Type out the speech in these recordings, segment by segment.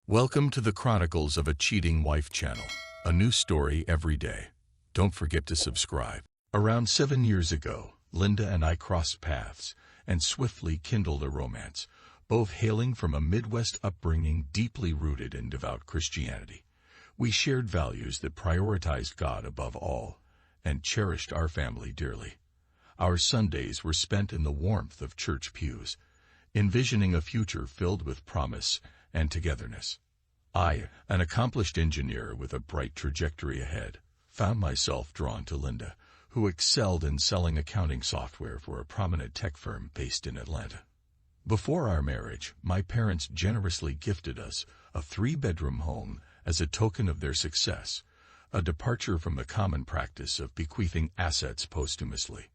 Welcome to the Chronicles of a Cheating Wife channel. A new story every day. Don't forget to subscribe. Around 7 years ago, Linda and I crossed paths and swiftly kindled a romance, both hailing from a Midwest upbringing deeply rooted in devout Christianity. We shared values that prioritized God above all and cherished our family dearly. Our Sundays were spent in the warmth of church pews, envisioning a future filled with promise and togetherness. I, an accomplished engineer with a bright trajectory ahead, found myself drawn to Linda, who excelled in selling accounting software for a prominent tech firm based in Atlanta. Before our marriage, my parents generously gifted us a 3-bedroom home as a token of their success, a departure from the common practice of bequeathing assets posthumously.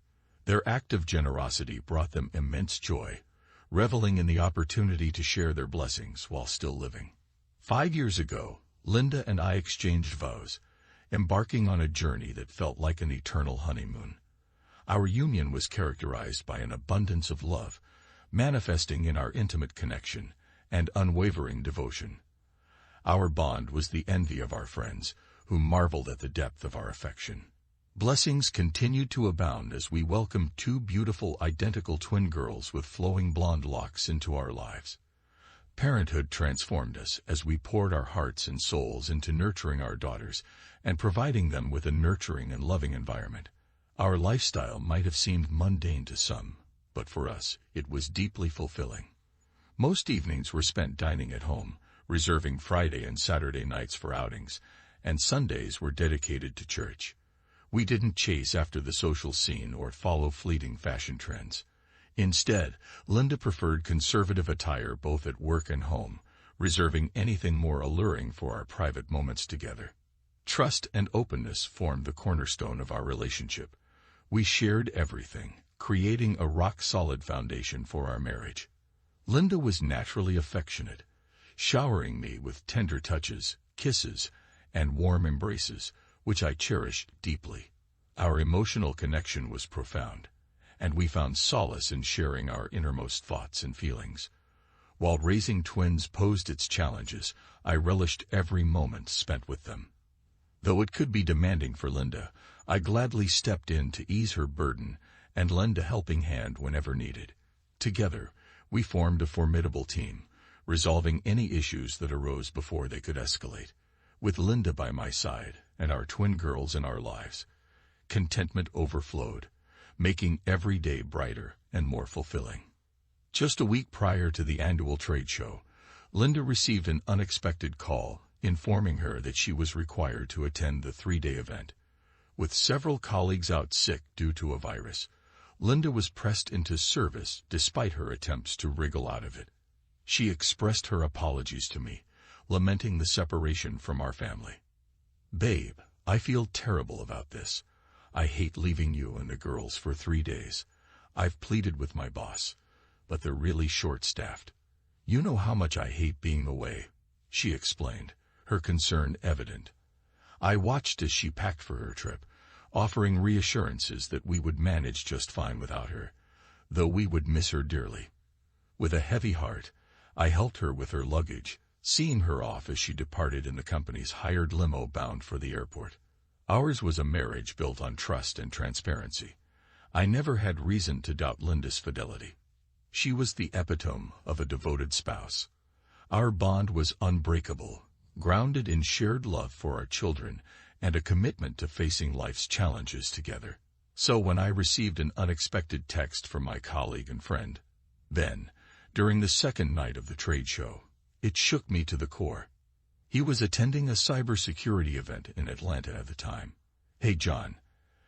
Their act of generosity brought them immense joy, reveling in the opportunity to share their blessings while still living. 5 years ago, Linda and I exchanged vows, embarking on a journey that felt like an eternal honeymoon. Our union was characterized by an abundance of love, manifesting in our intimate connection and unwavering devotion. Our bond was the envy of our friends, who marveled at the depth of our affection. Blessings continued to abound as we welcomed 2 beautiful identical twin girls with flowing blonde locks into our lives. Parenthood transformed us as we poured our hearts and souls into nurturing our daughters and providing them with a nurturing and loving environment. Our lifestyle might have seemed mundane to some, but for us, it was deeply fulfilling. Most evenings were spent dining at home, reserving Friday and Saturday nights for outings, and Sundays were dedicated to church. We didn't chase after the social scene or follow fleeting fashion trends. Instead, Linda preferred conservative attire both at work and home, reserving anything more alluring for our private moments together. Trust and openness formed the cornerstone of our relationship. We shared everything, creating a rock-solid foundation for our marriage. Linda was naturally affectionate, showering me with tender touches, kisses, and warm embraces, which I cherished deeply. Our emotional connection was profound, and we found solace in sharing our innermost thoughts and feelings. While raising twins posed its challenges, I relished every moment spent with them. Though it could be demanding for Linda, I gladly stepped in to ease her burden and lend a helping hand whenever needed. Together, we formed a formidable team, resolving any issues that arose before they could escalate. With Linda by my side and our twin girls in our lives, contentment overflowed, making every day brighter and more fulfilling. Just a week prior to the annual trade show, Linda received an unexpected call informing her that she was required to attend the 3-day event. With several colleagues out sick due to a virus, Linda was pressed into service despite her attempts to wriggle out of it. She expressed her apologies to me, lamenting the separation from our family. "Babe, I feel terrible about this. I hate leaving you and the girls for 3 days. I've pleaded with my boss, but they're really short-staffed. You know how much I hate being away," she explained, her concern evident. I watched as she packed for her trip, offering reassurances that we would manage just fine without her, though we would miss her dearly. With a heavy heart, I helped her with her luggage, seeing her off as she departed in the company's hired limo bound for the airport. Ours was a marriage built on trust and transparency. I never had reason to doubt Linda's fidelity. She was the epitome of a devoted spouse. Our bond was unbreakable, grounded in shared love for our children and a commitment to facing life's challenges together. So when I received an unexpected text from my colleague and friend, Ben, during the second night of the trade show, it shook me to the core. He was attending a cybersecurity event in Atlanta at the time. "Hey John,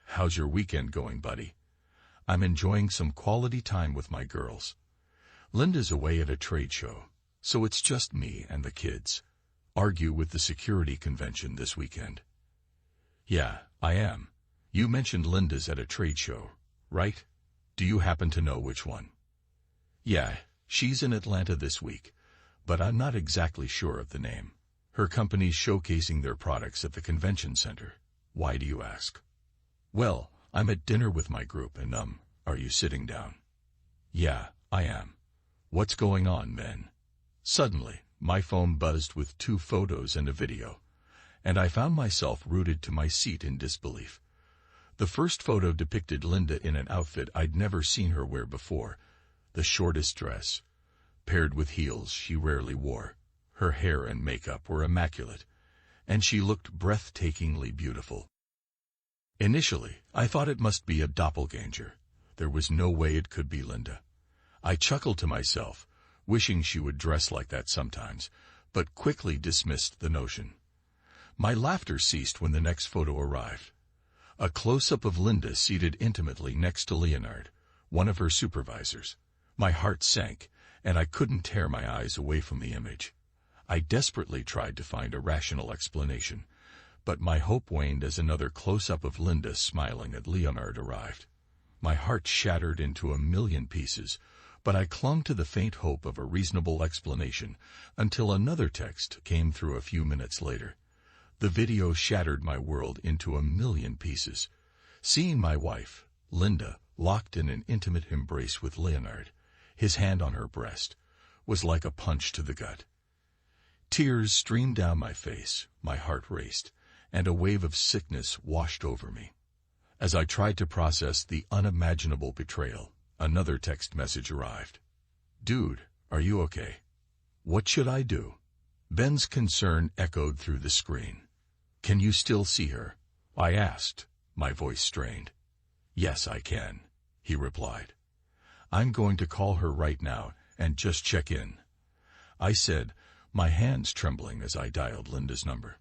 how's your weekend going, buddy? I'm enjoying some quality time with my girls. Linda's away at a trade show, so it's just me and the kids. Argue with the security convention this weekend." "Yeah, I am. You mentioned Linda's at a trade show, right? Do you happen to know which one?" "Yeah, she's in Atlanta this week, but I'm not exactly sure of the name. Her company's showcasing their products at the convention center. Why do you ask?" "Well, I'm at dinner with my group and are you sitting down?" "Yeah, I am. What's going on, Ben?" Suddenly, my phone buzzed with 2 photos and a video, and I found myself rooted to my seat in disbelief. The first photo depicted Linda in an outfit I'd never seen her wear before, the shortest dress, paired with heels she rarely wore. Her hair and makeup were immaculate, and she looked breathtakingly beautiful. Initially, I thought it must be a doppelganger. There was no way it could be Linda. I chuckled to myself, wishing she would dress like that sometimes, but quickly dismissed the notion. My laughter ceased when the next photo arrived. A close-up of Linda seated intimately next to Leonard, one of her supervisors. My heart sank, and I couldn't tear my eyes away from the image. I desperately tried to find a rational explanation, but my hope waned as another close-up of Linda smiling at Leonard arrived. My heart shattered into a million pieces, but I clung to the faint hope of a reasonable explanation until another text came through a few minutes later. The video shattered my world into a million pieces. Seeing my wife, Linda, locked in an intimate embrace with Leonard, his hand on her breast, was like a punch to the gut. Tears streamed down my face, my heart raced, and a wave of sickness washed over me. As I tried to process the unimaginable betrayal, another text message arrived. "Dude, are you okay? What should I do?" Ben's concern echoed through the screen. "Can you still see her?" I asked, my voice strained. "Yes, I can," he replied. "I'm going to call her right now and just check in," I said, my hands trembling as I dialed Linda's number.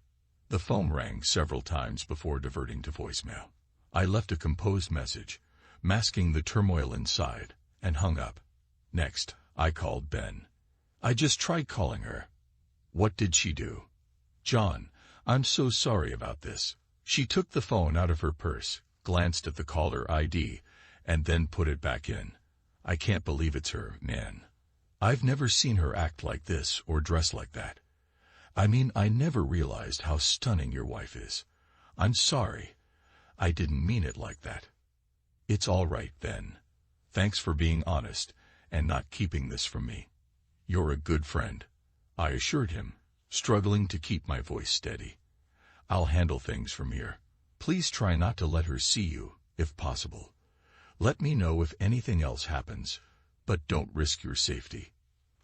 The phone rang several times before diverting to voicemail. I left a composed message, masking the turmoil inside, and hung up. Next, I called Ben. "I just tried calling her." "What did she do?" "John, I'm so sorry about this." She took the phone out of her purse, glanced at the caller ID, and then put it back in. "I can't believe it's her, man. I've never seen her act like this or dress like that. I mean, I never realized how stunning your wife is. I'm sorry. I didn't mean it like that." "It's all right, Ben. Thanks for being honest and not keeping this from me. You're a good friend," I assured him, struggling to keep my voice steady. "I'll handle things from here. Please try not to let her see you, if possible. Let me know if anything else happens, but don't risk your safety.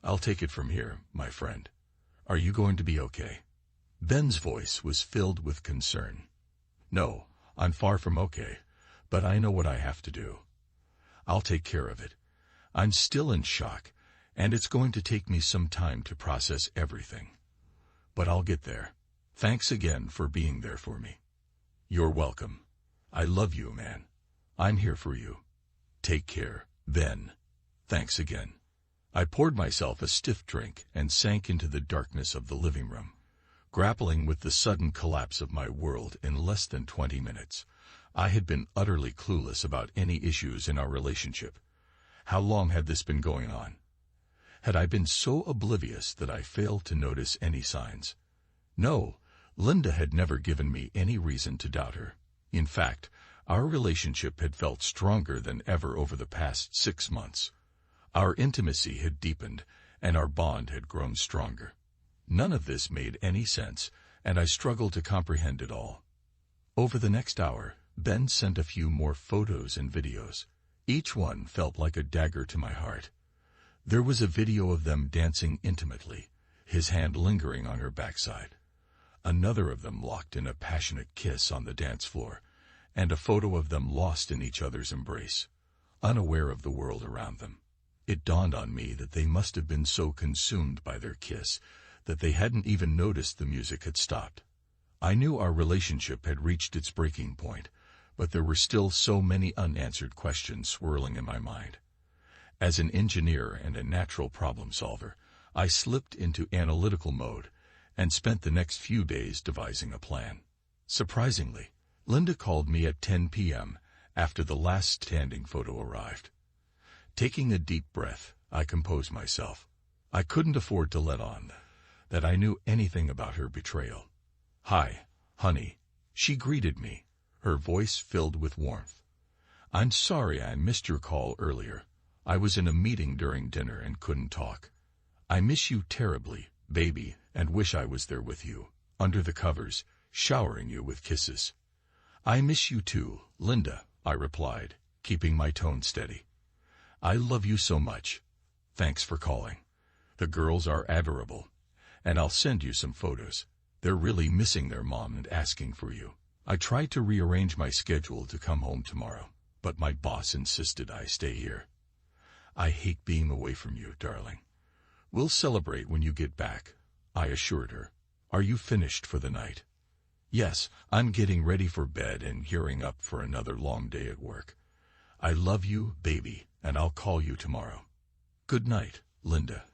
I'll take it from here, my friend. Are you going to be okay?" Ben's voice was filled with concern. "No, I'm far from okay, but I know what I have to do. I'll take care of it. I'm still in shock, and it's going to take me some time to process everything. But I'll get there. Thanks again for being there for me." "You're welcome. I love you, man. I'm here for you. Take care, Ben. Thanks again." I poured myself a stiff drink and sank into the darkness of the living room, grappling with the sudden collapse of my world in less than 20 minutes. I had been utterly clueless about any issues in our relationship. How long had this been going on? Had I been so oblivious that I failed to notice any signs? No, Linda had never given me any reason to doubt her. In fact, our relationship had felt stronger than ever over the past 6 months. Our intimacy had deepened, and our bond had grown stronger. None of this made any sense, and I struggled to comprehend it all. Over the next hour, Ben sent a few more photos and videos. Each one felt like a dagger to my heart. There was a video of them dancing intimately, his hand lingering on her backside. Another of them locked in a passionate kiss on the dance floor, and a photo of them lost in each other's embrace, unaware of the world around them. It dawned on me that they must have been so consumed by their kiss that they hadn't even noticed the music had stopped. I knew our relationship had reached its breaking point, but there were still so many unanswered questions swirling in my mind. As an engineer and a natural problem solver, I slipped into analytical mode and spent the next few days devising a plan. Surprisingly, Linda called me at 10 p.m. after the last standing photo arrived. Taking a deep breath, I composed myself. I couldn't afford to let on that I knew anything about her betrayal. "Hi, honey," she greeted me, her voice filled with warmth. "I'm sorry I missed your call earlier. I was in a meeting during dinner and couldn't talk. I miss you terribly, baby, and wish I was there with you, under the covers, showering you with kisses. I miss you too, Linda, I replied, keeping my tone steady. I love you so much. Thanks for calling. The girls are adorable, and I'll send you some photos. They're really missing their mom and asking for you. I tried to rearrange my schedule to come home tomorrow, but my boss insisted I stay here. I hate being away from you, darling. We'll celebrate when you get back, I assured her. Are you finished for the night? Yes, I'm getting ready for bed and gearing up for another long day at work. I love you, baby, and I'll call you tomorrow. Good night, Linda.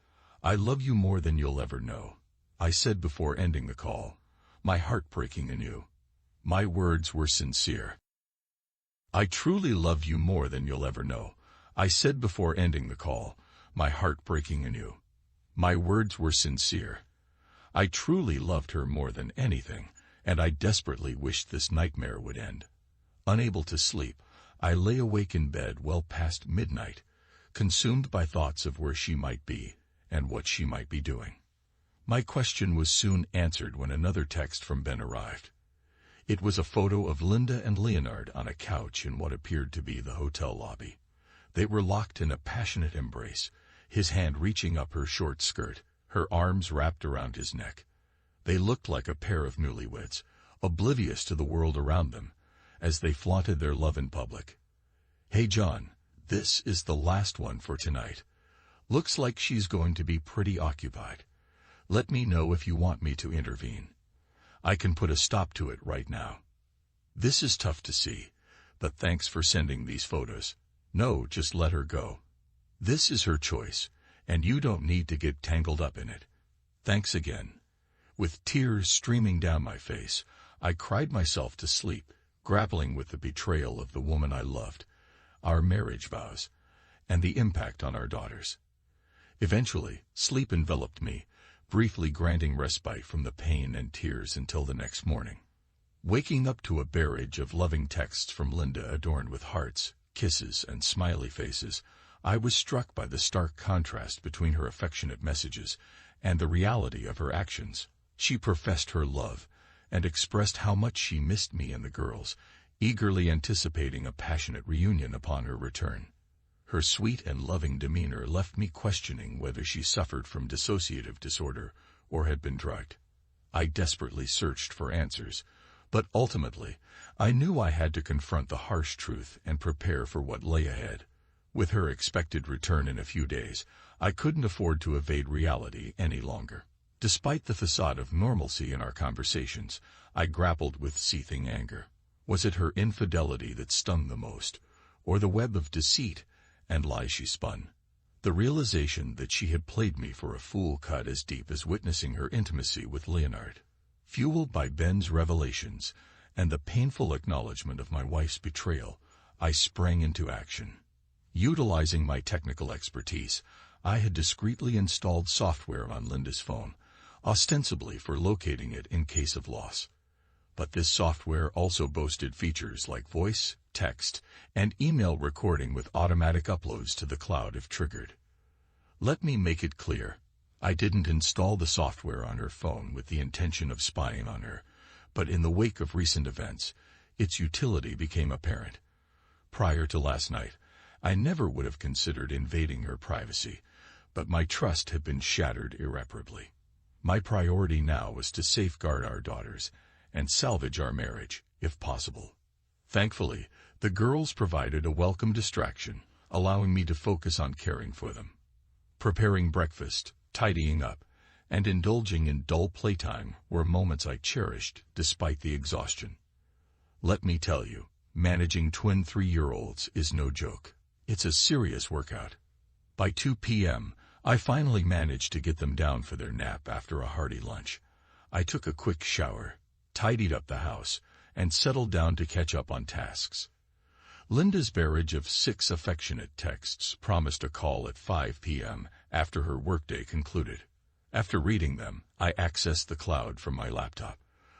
I love you more than you'll ever know, I said before ending the call, my heart breaking anew. My words were sincere. I truly love you more than you'll ever know, I said before ending the call, my heart breaking anew. My words were sincere. I truly loved her more than anything, and I desperately wished this nightmare would end. Unable to sleep, I lay awake in bed well past midnight, consumed by thoughts of where she might be and what she might be doing. My question was soon answered when another text from Ben arrived. It was a photo of Linda and Leonard on a couch in what appeared to be the hotel lobby. They were locked in a passionate embrace, his hand reaching up her short skirt, her arms wrapped around his neck. They looked like a pair of newlyweds, oblivious to the world around them, as they flaunted their love in public. Hey John, this is the last one for tonight. Looks like she's going to be pretty occupied. Let me know if you want me to intervene. I can put a stop to it right now. This is tough to see, but thanks for sending these photos. No, just let her go. This is her choice, and you don't need to get tangled up in it. Thanks again. With tears streaming down my face, I cried myself to sleep, grappling with the betrayal of the woman I loved, our marriage vows, and the impact on our daughters. Eventually, sleep enveloped me, briefly granting respite from the pain and tears until the next morning. Waking up to a barrage of loving texts from Linda adorned with hearts, kisses, and smiley faces, I was struck by the stark contrast between her affectionate messages and the reality of her actions. She professed her love and expressed how much she missed me and the girls, eagerly anticipating a passionate reunion upon her return. Her sweet and loving demeanor left me questioning whether she suffered from dissociative disorder or had been drugged. I desperately searched for answers, but ultimately, I knew I had to confront the harsh truth and prepare for what lay ahead. With her expected return in a few days, I couldn't afford to evade reality any longer. Despite the facade of normalcy in our conversations, I grappled with seething anger. Was it her infidelity that stung the most, or the web of deceit and lies she spun? The realization that she had played me for a fool cut as deep as witnessing her intimacy with Leonard. Fueled by Ben's revelations and the painful acknowledgement of my wife's betrayal, I sprang into action. Utilizing my technical expertise, I had discreetly installed software on Linda's phone, ostensibly for locating it in case of loss. But this software also boasted features like voice, text, and email recording with automatic uploads to the cloud if triggered. Let me make it clear, I didn't install the software on her phone with the intention of spying on her, but in the wake of recent events, its utility became apparent. Prior to last night, I never would have considered invading her privacy, but my trust had been shattered irreparably. My priority now was to safeguard our daughters and salvage our marriage, if possible. Thankfully, the girls provided a welcome distraction, allowing me to focus on caring for them. Preparing breakfast, tidying up, and indulging in dull playtime were moments I cherished despite the exhaustion. Let me tell you, managing twin 3-year-olds is no joke. It's a serious workout. By 2 p.m., I finally managed to get them down for their nap after a hearty lunch. I took a quick shower, tidied up the house, and settled down to catch up on tasks. Linda's barrage of 6 affectionate texts promised a call at 5 p.m. after her workday concluded. After reading them, I accessed the cloud from my laptop,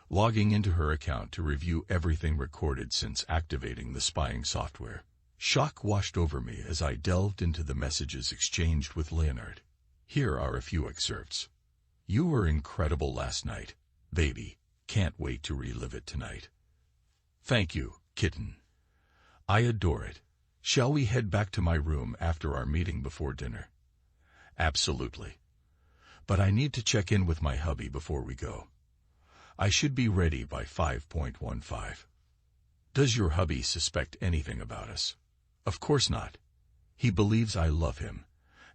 logging into her account to review everything recorded since activating the spying software. Shock washed over me as I delved into the messages exchanged with Leonard. Here are a few excerpts. You were incredible last night, baby. Can't wait to relive it tonight. Thank you, kitten. I adore it. Shall we head back to my room after our meeting before dinner? Absolutely. But I need to check in with my hubby before we go. I should be ready by 5:15. Does your hubby suspect anything about us? Of course not. He believes I love him,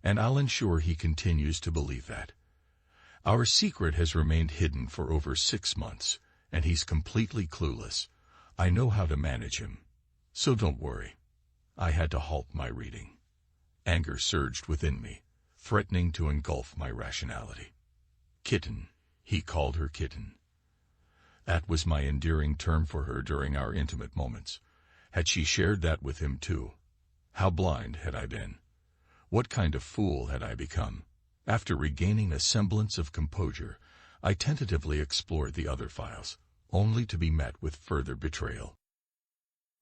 and I'll ensure he continues to believe that. Our secret has remained hidden for over 6 months, and he's completely clueless. I know how to manage him, so don't worry. I had to halt my reading. Anger surged within me, threatening to engulf my rationality. Kitten. He called her kitten. That was my endearing term for her during our intimate moments. Had she shared that with him too? How blind had I been? What kind of fool had I become? After regaining a semblance of composure, I tentatively explored the other files, only to be met with further betrayal.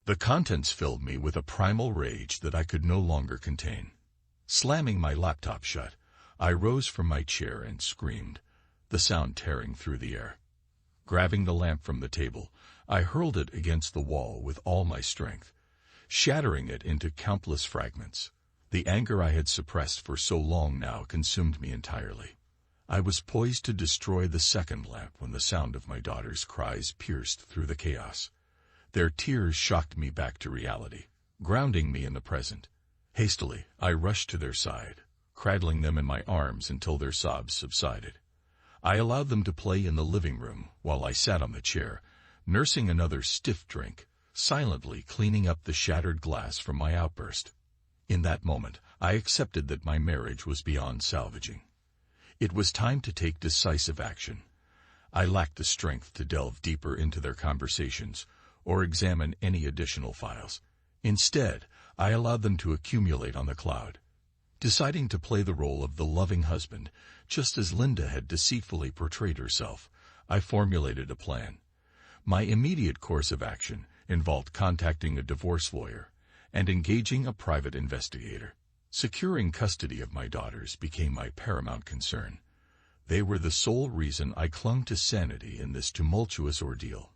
The contents filled me with a primal rage that I could no longer contain. Slamming my laptop shut, I rose from my chair and screamed, the sound tearing through the air. Grabbing the lamp from the table, I hurled it against the wall with all my strength, shattering it into countless fragments. The anger I had suppressed for so long now consumed me entirely. I was poised to destroy the second lamp when the sound of my daughter's cries pierced through the chaos. Their tears shocked me back to reality, grounding me in the present. Hastily, I rushed to their side, cradling them in my arms until their sobs subsided. I allowed them to play in the living room while I sat on the chair, nursing another stiff drink, silently cleaning up the shattered glass from my outburst. In that moment, I accepted that my marriage was beyond salvaging. It was time to take decisive action. I lacked the strength to delve deeper into their conversations or examine any additional files. Instead, I allowed them to accumulate on the cloud. Deciding to play the role of the loving husband, just as Linda had deceitfully portrayed herself, I formulated a plan. My immediate course of action involved contacting a divorce lawyer and engaging a private investigator. Securing custody of my daughters became my paramount concern. They were the sole reason I clung to sanity in this tumultuous ordeal.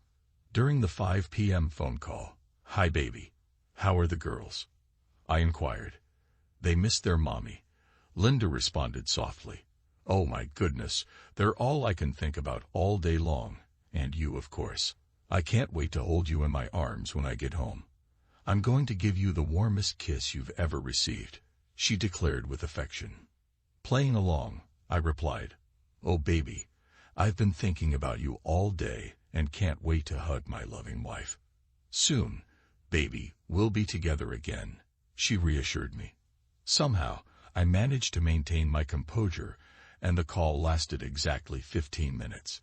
During the 5 p.m. phone call, "Hi, baby. How are the girls?" I inquired. "They miss their mommy," Linda responded softly. "Oh my goodness, they're all I can think about all day long, and you, of course. I can't wait to hold you in my arms when I get home. I'm going to give you the warmest kiss you've ever received," she declared with affection. Playing along, I replied, "Oh baby, I've been thinking about you all day and can't wait to hug my loving wife." "Soon, baby, we'll be together again," she reassured me. Somehow, I managed to maintain my composure, and the call lasted exactly 15 minutes.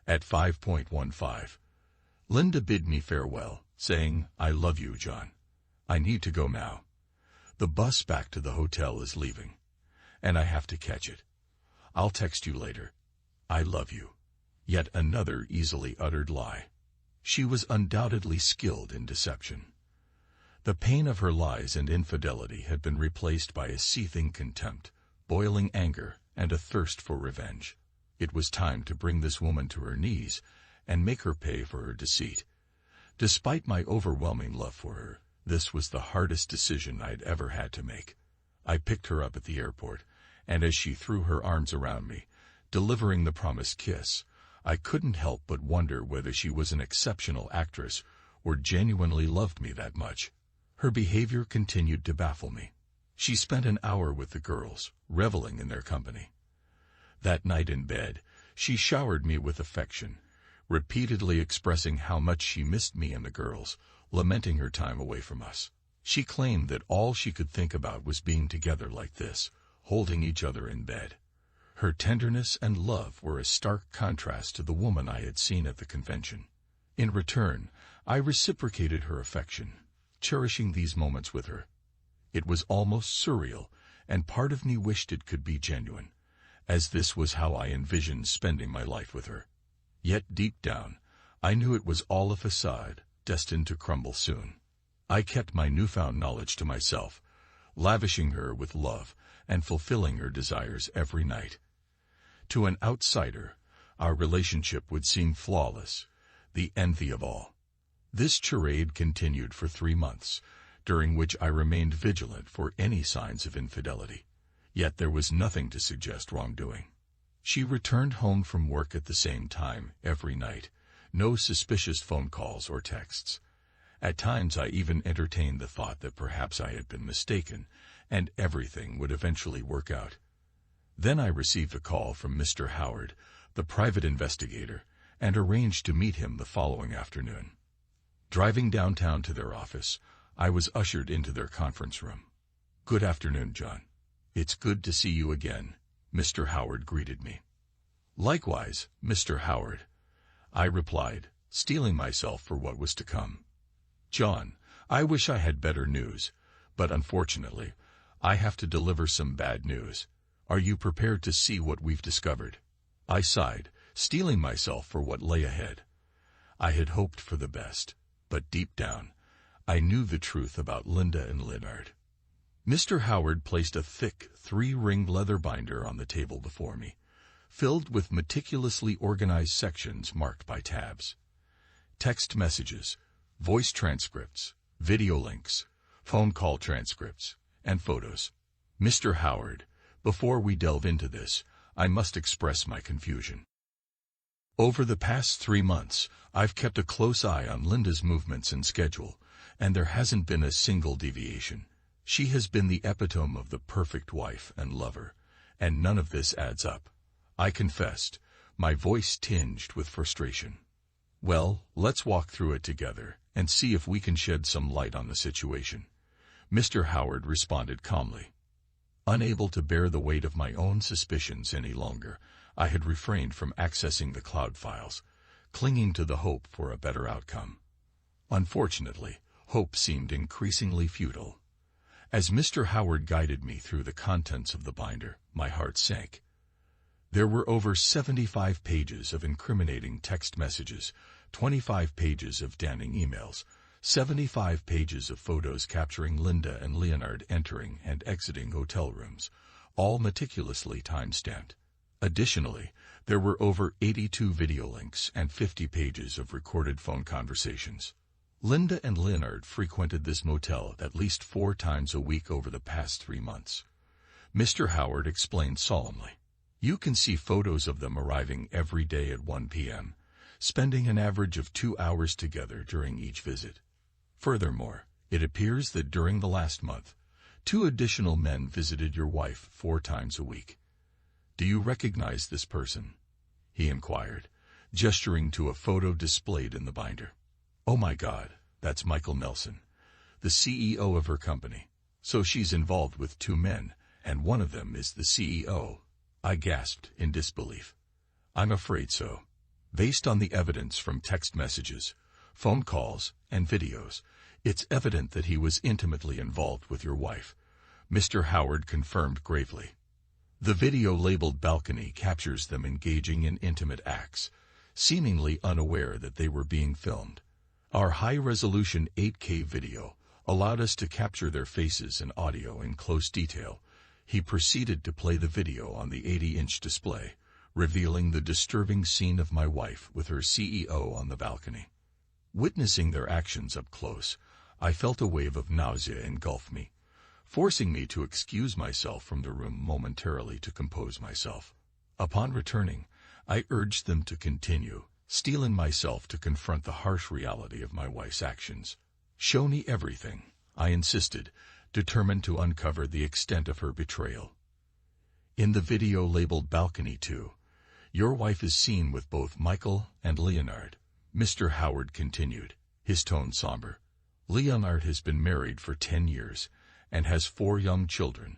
At 5:15, Linda bid me farewell, saying, "I love you, John. I need to go now. The bus back to the hotel is leaving, and I have to catch it. I'll text you later. I love you." Yet another easily uttered lie. She was undoubtedly skilled in deception. The pain of her lies and infidelity had been replaced by a seething contempt, boiling anger, and a thirst for revenge. It was time to bring this woman to her knees and make her pay for her deceit. Despite my overwhelming love for her, this was the hardest decision I'd ever had to make. I picked her up at the airport, and as she threw her arms around me, delivering the promised kiss, I couldn't help but wonder whether she was an exceptional actress or genuinely loved me that much. Her behavior continued to baffle me. She spent an hour with the girls, reveling in their company. That night in bed, she showered me with affection, repeatedly expressing how much she missed me and the girls, lamenting her time away from us. She claimed that all she could think about was being together like this, holding each other in bed. Her tenderness and love were a stark contrast to the woman I had seen at the convention. In return, I reciprocated her affection, cherishing these moments with her. It was almost surreal, and part of me wished it could be genuine, as this was how I envisioned spending my life with her. Yet deep down, I knew it was all a facade, destined to crumble soon. I kept my newfound knowledge to myself, lavishing her with love and fulfilling her desires every night. To an outsider, our relationship would seem flawless, the envy of all. This charade continued for 3 months, during which I remained vigilant for any signs of infidelity. Yet there was nothing to suggest wrongdoing. She returned home from work at the same time every night. No suspicious phone calls or texts. At times I even entertained the thought that perhaps I had been mistaken, and everything would eventually work out. Then I received a call from Mr. Howard, the private investigator, and arranged to meet him the following afternoon. Driving downtown to their office, I was ushered into their conference room. "Good afternoon, John. It's good to see you again," Mr. Howard greeted me. "Likewise, Mr. Howard," I replied, steeling myself for what was to come. "John, I wish I had better news, but unfortunately, I have to deliver some bad news. Are you prepared to see what we've discovered?" I sighed, steeling myself for what lay ahead. I had hoped for the best, but deep down, I knew the truth about Linda and Leonard. Mr. Howard placed a thick 3-ring leather binder on the table before me, filled with meticulously organized sections marked by tabs. Text messages, voice transcripts, video links, phone call transcripts, and photos. "Mr. Howard, before we delve into this, I must express my confusion. Over the past 3 months, I've kept a close eye on Linda's movements and schedule, and there hasn't been a single deviation. She has been the epitome of the perfect wife and lover, and none of this adds up," I confessed, my voice tinged with frustration. "Well, let's walk through it together and see if we can shed some light on the situation," Mr. Howard responded calmly. Unable to bear the weight of my own suspicions any longer, I had refrained from accessing the cloud files, clinging to the hope for a better outcome. Unfortunately, hope seemed increasingly futile. As Mr. Howard guided me through the contents of the binder, my heart sank. There were over 75 pages of incriminating text messages, 25 pages of damning emails, 75 pages of photos capturing Linda and Leonard entering and exiting hotel rooms, all meticulously time-stamped. Additionally, there were over 82 video links and 50 pages of recorded phone conversations. Linda and Leonard frequented this motel at least 4 times a week over the past 3 months. Mr. Howard explained solemnly. "You can see photos of them arriving every day at 1 p.m., spending an average of 2 hours together during each visit. Furthermore, it appears that during the last month, 2 additional men visited your wife 4 times a week. Do you recognize this person?" he inquired, gesturing to a photo displayed in the binder. "Oh my God, that's Michael Nelson, the CEO of her company. So she's involved with 2 men, and one of them is the CEO. I gasped in disbelief. "I'm afraid so. Based on the evidence from text messages, phone calls, and videos, it's evident that he was intimately involved with your wife," Mr. Howard confirmed gravely. "The video labeled Balcony captures them engaging in intimate acts, seemingly unaware that they were being filmed. Our high-resolution 8K video allowed us to capture their faces and audio in close detail." He proceeded to play the video on the 80-inch display, revealing the disturbing scene of my wife with her CEO on the balcony. Witnessing their actions up close, I felt a wave of nausea engulf me, forcing me to excuse myself from the room momentarily to compose myself. Upon returning, I urged them to continue, steeling myself to confront the harsh reality of my wife's actions. "Show me everything," I insisted, determined to uncover the extent of her betrayal. "In the video labeled Balcony 2, your wife is seen with both Michael and Leonard," Mr. Howard continued, his tone somber. "Leonard has been married for 10 years and has 4 young children,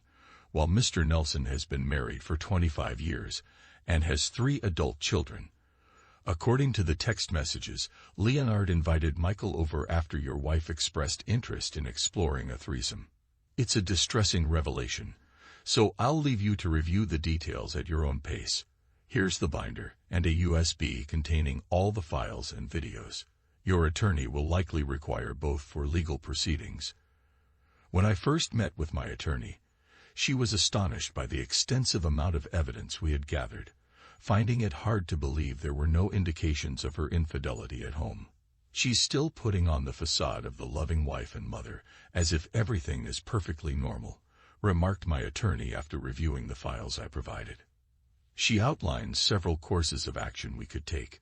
while Mr. Nelson has been married for 25 years and has 3 adult children. According to the text messages, Leonard invited Michael over after your wife expressed interest in exploring a threesome. It's a distressing revelation, so I'll leave you to review the details at your own pace. Here's the binder and a USB containing all the files and videos. Your attorney will likely require both for legal proceedings." When I first met with my attorney, she was astonished by the extensive amount of evidence we had gathered, finding it hard to believe there were no indications of her infidelity at home. She's still putting on the facade of the loving wife and mother, as if everything is perfectly normal, remarked my attorney after reviewing the files I provided. She outlined several courses of action we could take,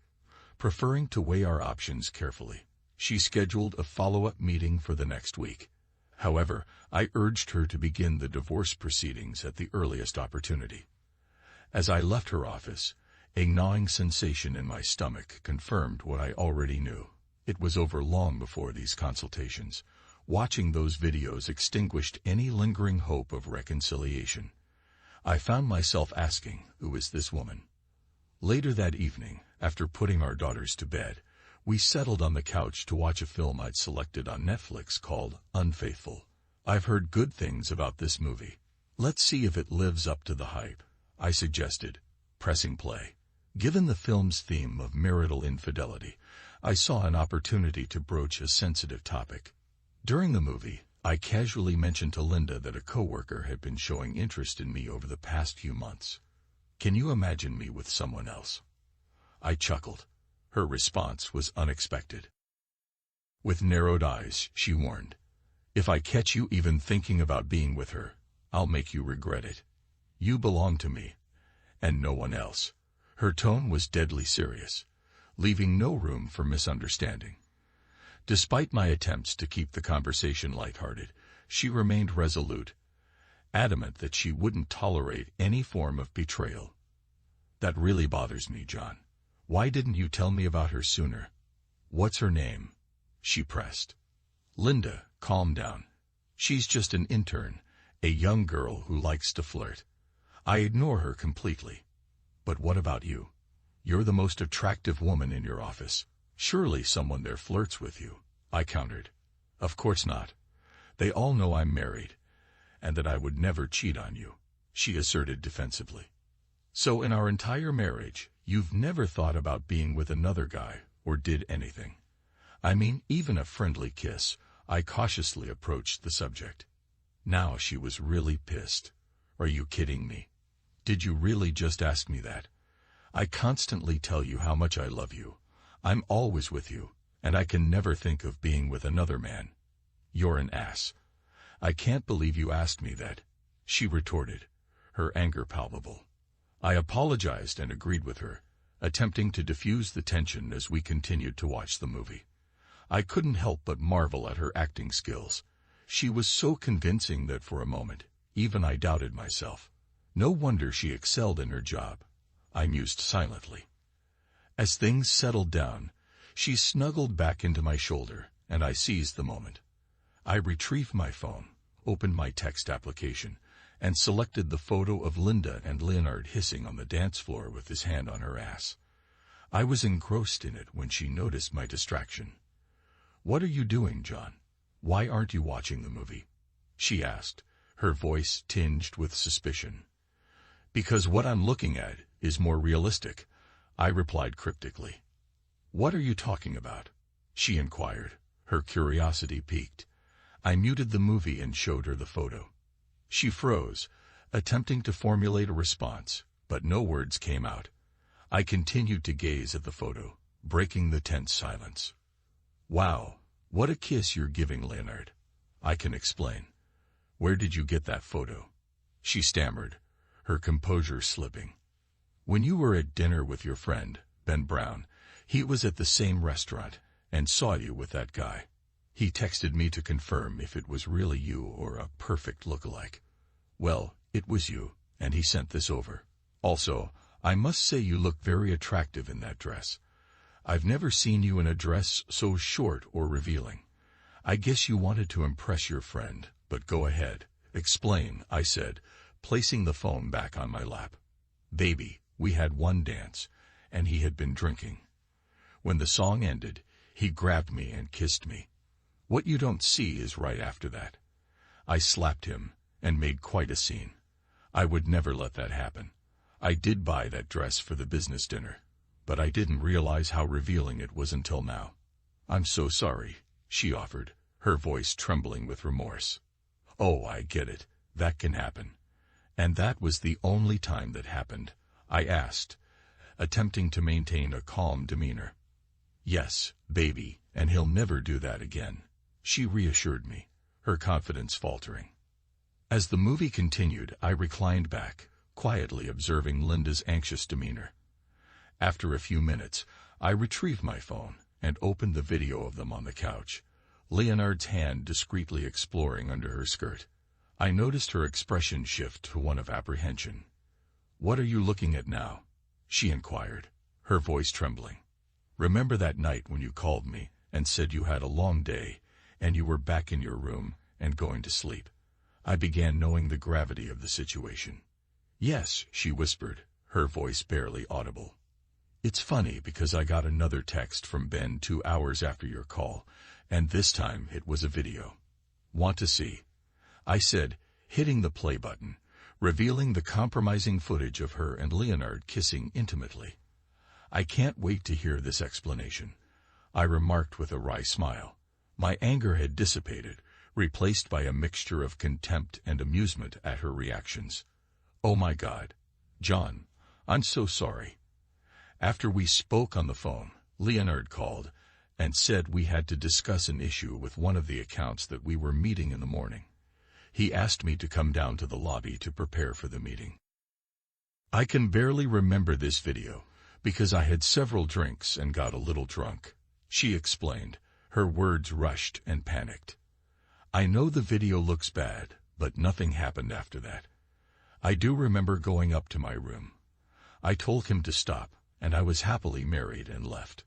preferring to weigh our options carefully. She scheduled a follow-up meeting for the next week. However, I urged her to begin the divorce proceedings at the earliest opportunity. As I left her office, a gnawing sensation in my stomach confirmed what I already knew. It was over long before these consultations. Watching those videos extinguished any lingering hope of reconciliation. I found myself asking, who is this woman? Later that evening, after putting our daughters to bed, we settled on the couch to watch a film I'd selected on Netflix called Unfaithful. I've heard good things about this movie. Let's see if it lives up to the hype, I suggested, pressing play. Given the film's theme of marital infidelity, I saw an opportunity to broach a sensitive topic. During the movie, I casually mentioned to Linda that a coworker had been showing interest in me over the past few months. Can you imagine me with someone else? I chuckled. Her response was unexpected. With narrowed eyes, she warned, "If I catch you even thinking about being with her, I'll make you regret it. You belong to me, and no one else." Her tone was deadly serious, leaving no room for misunderstanding. Despite my attempts to keep the conversation lighthearted, she remained resolute, adamant that she wouldn't tolerate any form of betrayal. "That really bothers me, John. Why didn't you tell me about her sooner?" "What's her name?" she pressed. "Linda, calm down. She's just an intern, a young girl who likes to flirt. I ignore her completely. But what about you? You're the most attractive woman in your office. Surely someone there flirts with you," I countered. "Of course not. They all know I'm married, and that I would never cheat on you," she asserted defensively. "So in our entire marriage, you've never thought about being with another guy, or did anything? I mean, even a friendly kiss?" I cautiously approached the subject. Now she was really pissed. "Are you kidding me? Did you really just ask me that? I constantly tell you how much I love you. I'm always with you, and I can never think of being with another man." "You're an ass. I can't believe you asked me that," she retorted, her anger palpable. I apologized and agreed with her, attempting to diffuse the tension as we continued to watch the movie. I couldn't help but marvel at her acting skills. She was so convincing that for a moment, even I doubted myself. No wonder she excelled in her job, I mused silently. As things settled down, she snuggled back into my shoulder, and I seized the moment. I retrieved my phone, opened my text application, and selected the photo of Linda and Leonard hissing on the dance floor with his hand on her ass. I was engrossed in it when she noticed my distraction. "What are you doing, John? Why aren't you watching the movie?" she asked, her voice tinged with suspicion. "Because what I'm looking at is more realistic," I replied cryptically. "What are you talking about?" she inquired, her curiosity piqued. I muted the movie and showed her the photo. She froze, attempting to formulate a response, but no words came out. I continued to gaze at the photo, breaking the tense silence. "Wow, what a kiss you're giving, Leonard. I can explain. Where did you get that photo?" she stammered, her composure slipping. "When you were at dinner with your friend, Ben Brown, he was at the same restaurant and saw you with that guy. He texted me to confirm if it was really you or a perfect look-alike. Well, it was you, and he sent this over. Also, I must say you look very attractive in that dress. I've never seen you in a dress so short or revealing. I guess you wanted to impress your friend, but go ahead. Explain," I said, placing the phone back on my lap. "Baby, we had one dance, and he had been drinking. When the song ended, he grabbed me and kissed me. What you don't see is right after that. I slapped him and made quite a scene. I would never let that happen. I did buy that dress for the business dinner, but I didn't realize how revealing it was until now. I'm so sorry," she offered, her voice trembling with remorse. "Oh, I get it. That can happen. And that was the only time that happened?" I asked, attempting to maintain a calm demeanor. "Yes, baby, and he'll never do that again," she reassured me, her confidence faltering. As the movie continued, I reclined back, quietly observing Linda's anxious demeanor. After a few minutes, I retrieved my phone and opened the video of them on the couch, Leonard's hand discreetly exploring under her skirt. I noticed her expression shift to one of apprehension. "What are you looking at now?" she inquired, her voice trembling. "Remember that night when you called me and said you had a long day and you were back in your room and going to sleep?" I began, knowing the gravity of the situation. "Yes," she whispered, her voice barely audible. "It's funny because I got another text from Ben 2 hours after your call, and this time it was a video. Want to see?" I said, hitting the play button, revealing the compromising footage of her and Leonard kissing intimately. "I can't wait to hear this explanation," I remarked with a wry smile. My anger had dissipated, replaced by a mixture of contempt and amusement at her reactions. "Oh my God, John, I'm so sorry." After we spoke on the phone, Leonard called and said we had to discuss an issue with one of the accounts that we were meeting in the morning. He asked me to come down to the lobby to prepare for the meeting. I can barely remember this video because I had several drinks and got a little drunk, she explained, her words rushed and panicked. "I know the video looks bad, but nothing happened after that. I do remember going up to my room. I told him to stop, and I was happily married and left.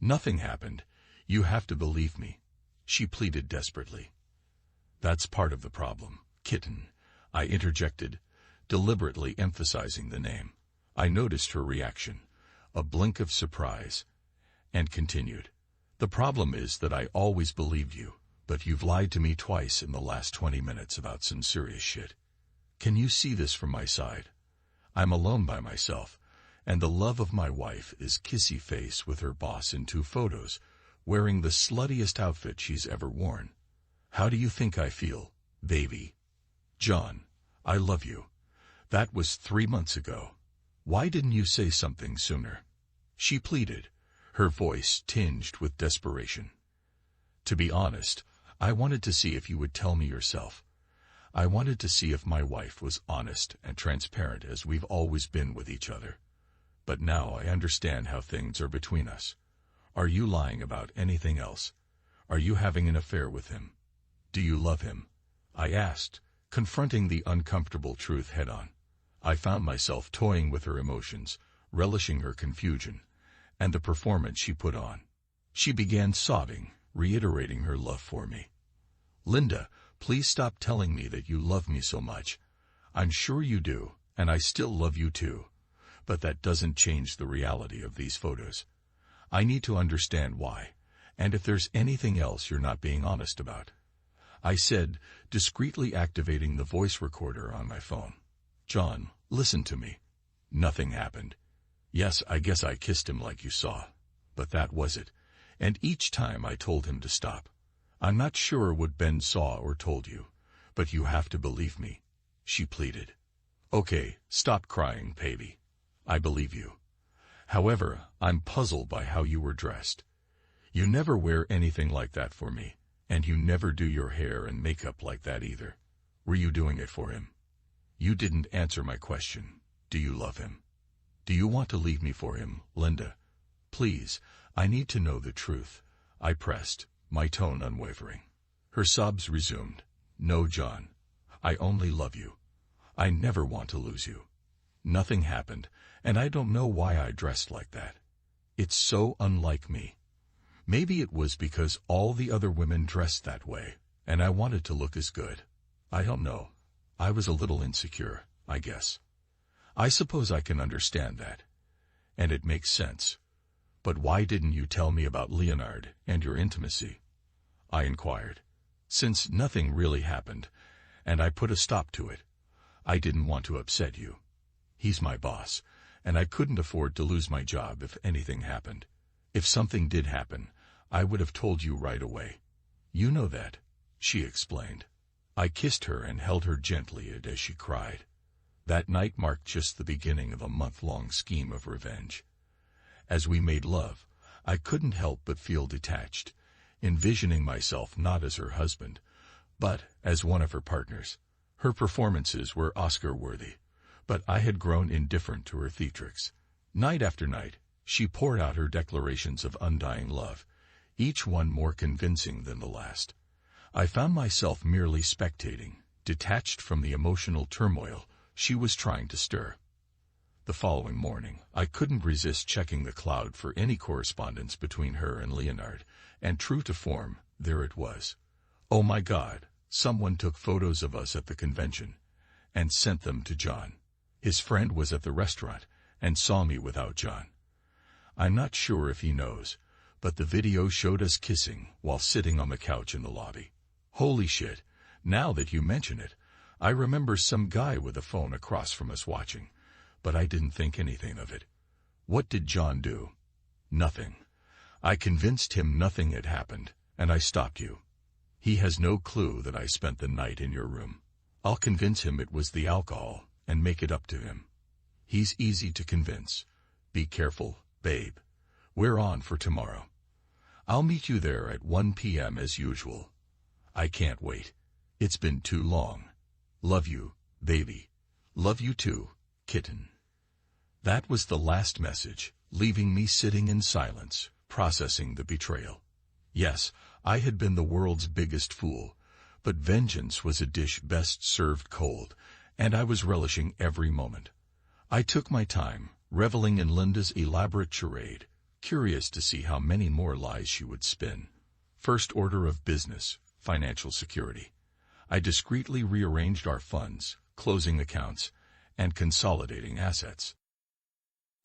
Nothing happened. You have to believe me," she pleaded desperately. "That's part of the problem, kitten," I interjected, deliberately emphasizing the name. I noticed her reaction, a blink of surprise, and continued. "The problem is that I always believed you, but you've lied to me twice in the last 20 minutes about some serious shit. Can you see this from my side? I'm alone by myself, and the love of my wife is kissy face with her boss in 2 photos, wearing the sluttiest outfit she's ever worn. How do you think I feel, baby? John, I love you. That was 3 months ago. Why didn't you say something sooner?" she pleaded, her voice tinged with desperation. "To be honest, I wanted to see if you would tell me yourself. I wanted to see if my wife was honest and transparent as we've always been with each other. But now I understand how things are between us. Are you lying about anything else? Are you having an affair with him? Do you love him?" I asked, confronting the uncomfortable truth head-on. I found myself toying with her emotions, relishing her confusion, and the performance she put on. She began sobbing, reiterating her love for me. "Linda, please stop telling me that you love me so much. I'm sure you do, and I still love you too. But that doesn't change the reality of these photos. I need to understand why, and if there's anything else you're not being honest about," I said, discreetly activating the voice recorder on my phone. "John, listen to me. Nothing happened. Yes, I guess I kissed him like you saw, but that was it, and each time I told him to stop. I'm not sure what Ben saw or told you, but you have to believe me," she pleaded. "Okay, stop crying, baby. I believe you. However, I'm puzzled by how you were dressed. You never wear anything like that for me, and you never do your hair and makeup like that either. Were you doing it for him? You didn't answer my question. Do you love him? Do you want to leave me for him, Linda? Please, I need to know the truth," I pressed, my tone unwavering. Her sobs resumed. "No, John. I only love you. I never want to lose you. Nothing happened, and I don't know why I dressed like that. It's so unlike me. Maybe it was because all the other women dressed that way, and I wanted to look as good. I don't know. I was a little insecure, I guess. I suppose I can understand that. And it makes sense. But why didn't you tell me about Leonard and your intimacy?" I inquired. "Since nothing really happened, and I put a stop to it. I didn't want to upset you. He's my boss, and I couldn't afford to lose my job if anything happened. If something did happen, I would have told you right away. You know that," she explained. I kissed her and held her gently as she cried. That night marked just the beginning of a month-long scheme of revenge. As we made love, I couldn't help but feel detached, envisioning myself not as her husband, but as one of her partners. Her performances were Oscar-worthy, but I had grown indifferent to her theatrics. Night after night, she poured out her declarations of undying love, each one more convincing than the last. I found myself merely spectating, detached from the emotional turmoil she was trying to stir. The following morning, I couldn't resist checking the cloud for any correspondence between her and Leonard, and true to form, there it was. Oh my God, someone took photos of us at the convention and sent them to John. His friend was at the restaurant and saw me without John. I'm not sure if he knows, but the video showed us kissing while sitting on the couch in the lobby. Holy shit, now that you mention it, I remember some guy with a phone across from us watching, but I didn't think anything of it. What did John do? Nothing. I convinced him nothing had happened, and I stopped you. He has no clue that I spent the night in your room. I'll convince him it was the alcohol and make it up to him. He's easy to convince. Be careful, babe. We're on for tomorrow. I'll meet you there at 1 p.m. as usual. I can't wait. It's been too long. Love you, baby. Love you too, kitten. That was the last message, leaving me sitting in silence, processing the betrayal. Yes, I had been the world's biggest fool, but vengeance was a dish best served cold, and I was relishing every moment. I took my time, reveling in Linda's elaborate charade, curious to see how many more lies she would spin. First order of business, financial security. I discreetly rearranged our funds, closing accounts, and consolidating assets.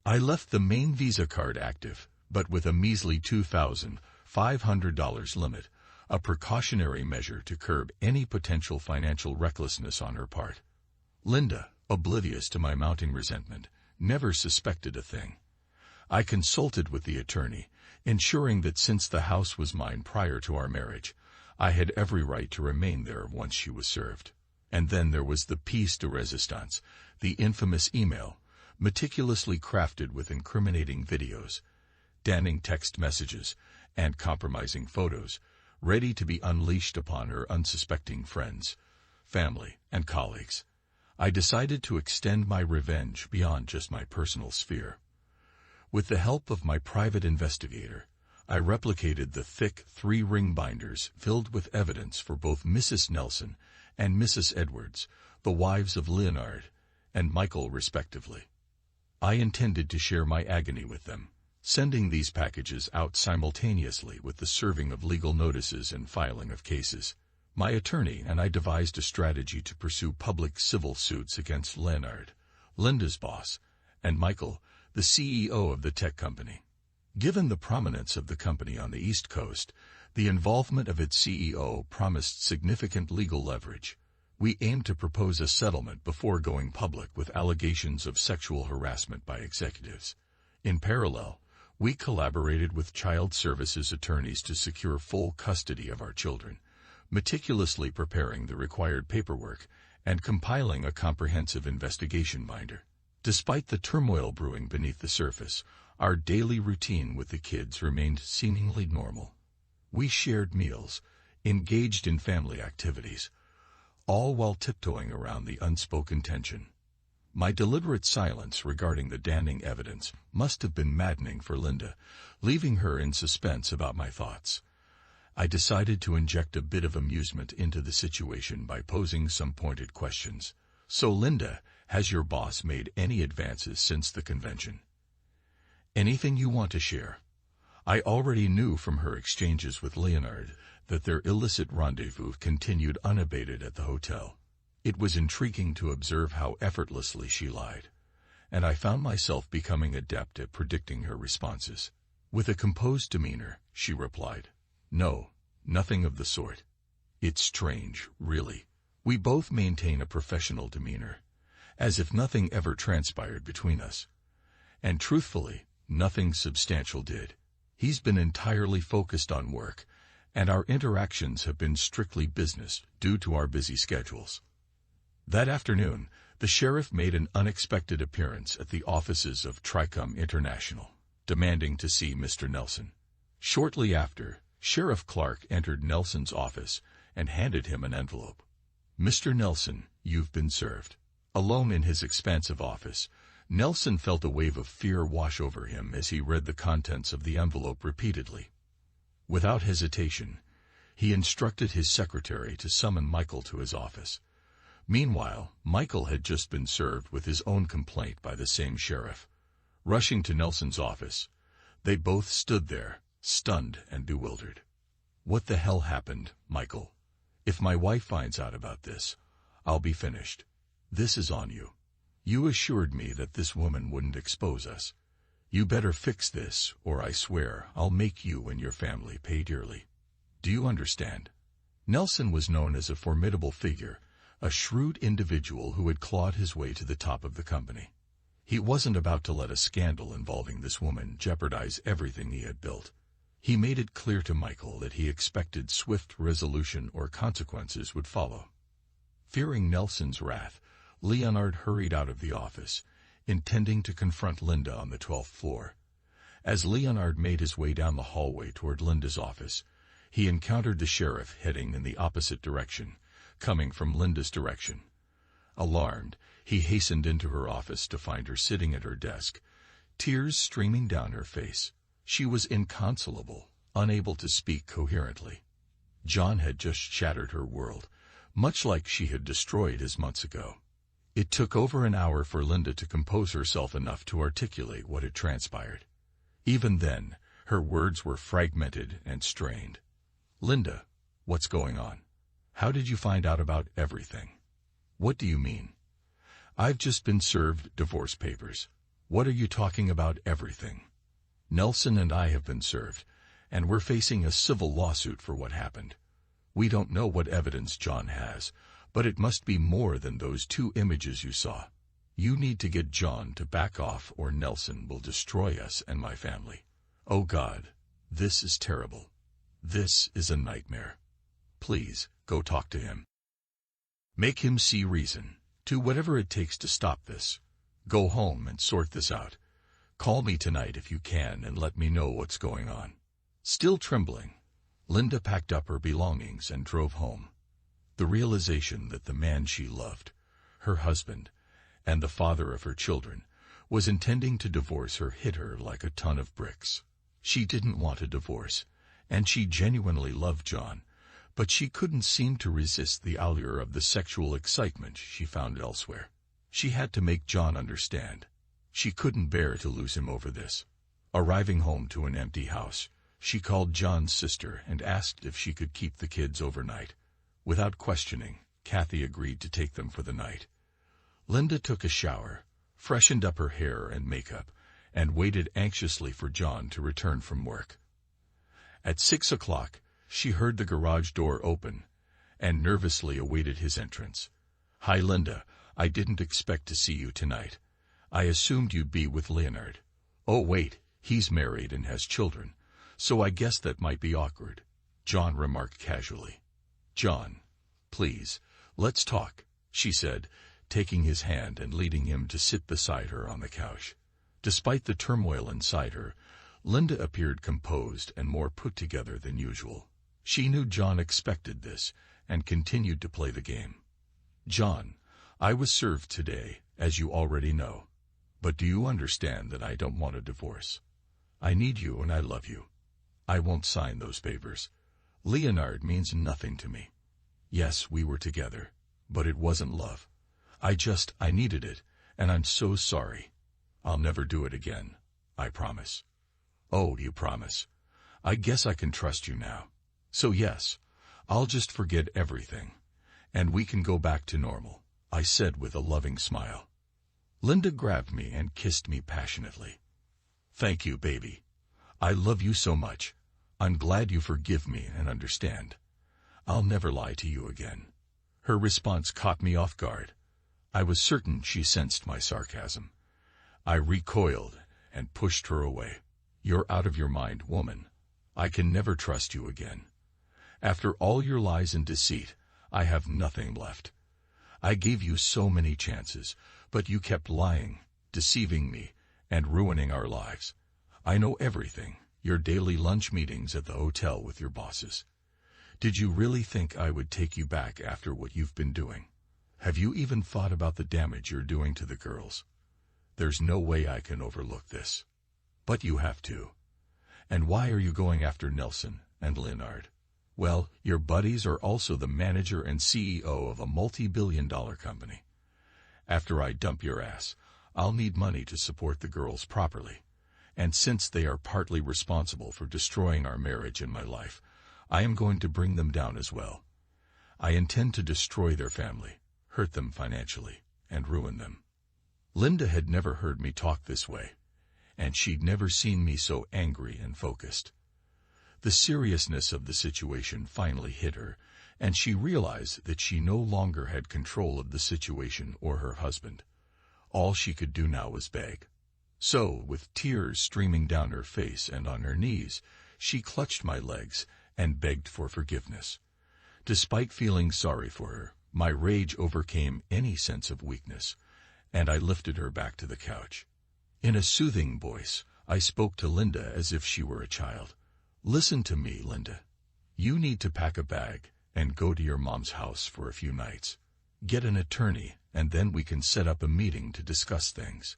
I left the main Visa card active, but with a measly $2,500 limit, a precautionary measure to curb any potential financial recklessness on her part. Linda, oblivious to my mounting resentment, never suspected a thing. I consulted with the attorney, ensuring that since the house was mine prior to our marriage, I had every right to remain there once she was served. And then there was the piece de resistance, the infamous email, meticulously crafted with incriminating videos, damning text messages, and compromising photos, ready to be unleashed upon her unsuspecting friends, family, and colleagues. I decided to extend my revenge beyond just my personal sphere. With the help of my private investigator, I replicated the thick 3-ring binders filled with evidence for both Mrs. Nelson and Mrs. Edwards, the wives of Leonard and Michael respectively. I intended to share my agony with them, sending these packages out simultaneously with the serving of legal notices and filing of cases. My attorney and I devised a strategy to pursue public civil suits against Leonard, Linda's boss, and Michael, the CEO of the tech company. Given the prominence of the company on the East Coast, the involvement of its CEO promised significant legal leverage. We aimed to propose a settlement before going public with allegations of sexual harassment by executives. In parallel, we collaborated with child services attorneys to secure full custody of our children, meticulously preparing the required paperwork and compiling a comprehensive investigation binder. Despite the turmoil brewing beneath the surface, our daily routine with the kids remained seemingly normal. We shared meals, engaged in family activities, all while tiptoeing around the unspoken tension. My deliberate silence regarding the damning evidence must have been maddening for Linda, leaving her in suspense about my thoughts. I decided to inject a bit of amusement into the situation by posing some pointed questions. So Linda, has your boss made any advances since the convention? Anything you want to share? I already knew from her exchanges with Leonard that their illicit rendezvous continued unabated at the hotel. It was intriguing to observe how effortlessly she lied, and I found myself becoming adept at predicting her responses. With a composed demeanor, she replied, "No, nothing of the sort. It's strange, really. We both maintain a professional demeanor, as if nothing ever transpired between us. And truthfully, nothing substantial did. He's been entirely focused on work, and our interactions have been strictly business due to our busy schedules." That afternoon, The sheriff made an unexpected appearance at the offices of Tricom International, demanding to see Mr. Nelson. Shortly after, Sheriff Clark entered Nelson's office and handed him an envelope. "Mr. Nelson, you've been served." Alone in his expansive office, Nelson felt a wave of fear wash over him as he read the contents of the envelope repeatedly. Without hesitation, he instructed his secretary to summon Michael to his office. Meanwhile, Michael had just been served with his own complaint by the same sheriff. Rushing to Nelson's office, they both stood there, stunned and bewildered. "What the hell happened, Michael? If my wife finds out about this, I'll be finished. This is on you. You assured me that this woman wouldn't expose us. You better fix this, or I swear I'll make you and your family pay dearly. Do you understand?" Nelson was known as a formidable figure, a shrewd individual who had clawed his way to the top of the company. He wasn't about to let a scandal involving this woman jeopardize everything he had built. He made it clear to Michael that he expected swift resolution or consequences would follow. Fearing Nelson's wrath, Leonard hurried out of the office, intending to confront Linda on the 12th floor. As Leonard made his way down the hallway toward Linda's office, he encountered the sheriff heading in the opposite direction, coming from Linda's direction. Alarmed, he hastened into her office to find her sitting at her desk, tears streaming down her face. She was inconsolable, unable to speak coherently. John had just shattered her world, much like she had destroyed his months ago. It took over an hour for Linda to compose herself enough to articulate what had transpired. Even then, her words were fragmented and strained. "Linda, what's going on? How did you find out about everything? What do you mean?" "I've just been served divorce papers." "What are you talking about, everything?" "Nelson and I have been served, and we're facing a civil lawsuit for what happened. We don't know what evidence John has, but it must be more than those 2 images you saw. You need to get John to back off or Nelson will destroy us and my family. Oh God, this is terrible. This is a nightmare. Please, go talk to him. Make him see reason. Do whatever it takes to stop this. Go home and sort this out. Call me tonight if you can and let me know what's going on." Still trembling, Linda packed up her belongings and drove home. The realization that the man she loved, her husband, and the father of her children, was intending to divorce her hit her like a ton of bricks. She didn't want a divorce, and she genuinely loved John, but she couldn't seem to resist the allure of the sexual excitement she found elsewhere. She had to make John understand. She couldn't bear to lose him over this. Arriving home to an empty house, she called John's sister and asked if she could keep the kids overnight. Without questioning, Kathy agreed to take them for the night. Linda took a shower, freshened up her hair and makeup, and waited anxiously for John to return from work. At 6 o'clock, she heard the garage door open and nervously awaited his entrance. "Hi, Linda. I didn't expect to see you tonight. I assumed you'd be with Leonard." "Oh, wait, he's married and has children, so I guess that might be awkward," John remarked casually. "John, please, let's talk," she said, taking his hand and leading him to sit beside her on the couch. Despite the turmoil inside her, Linda appeared composed and more put together than usual. She knew John expected this and continued to play the game. "John, I was served today, as you already know. But do you understand that I don't want a divorce? I need you and I love you. I won't sign those papers. Leonard means nothing to me. Yes, we were together, but it wasn't love. I needed it, and I'm so sorry. I'll never do it again. I promise." "Oh, you promise? I guess I can trust you now. So yes, I'll just forget everything, and we can go back to normal," I said with a loving smile. Linda grabbed me and kissed me passionately. "Thank you, baby. I love you so much. I'm glad you forgive me and understand. I'll never lie to you again." Her response caught me off guard. I was certain she sensed my sarcasm. I recoiled and pushed her away. "You're out of your mind, woman. I can never trust you again. After all your lies and deceit, I have nothing left. I gave you so many chances, but you kept lying, deceiving me, and ruining our lives. I know everything, your daily lunch meetings at the hotel with your bosses. Did you really think I would take you back after what you've been doing? Have you even thought about the damage you're doing to the girls? There's no way I can overlook this. But you have to. And why are you going after Nelson and Leonard? Well, your buddies are also the manager and CEO of a multi-billion-dollar company. After I dump your ass, I'll need money to support the girls properly. And since they are partly responsible for destroying our marriage and my life, I am going to bring them down as well. I intend to destroy their family, hurt them financially, and ruin them. Linda had never heard me talk this way, and she'd never seen me so angry and focused. The seriousness of the situation finally hit her, and she realized that she no longer had control of the situation or her husband. All she could do now was beg. So, with tears streaming down her face and on her knees, she clutched my legs and begged for forgiveness. Despite feeling sorry for her, my rage overcame any sense of weakness, and I lifted her back to the couch. In a soothing voice, I spoke to Linda as if she were a child. Listen to me, Linda. You need to pack a bag and go to your mom's house for a few nights. Get an attorney, and then we can set up a meeting to discuss things.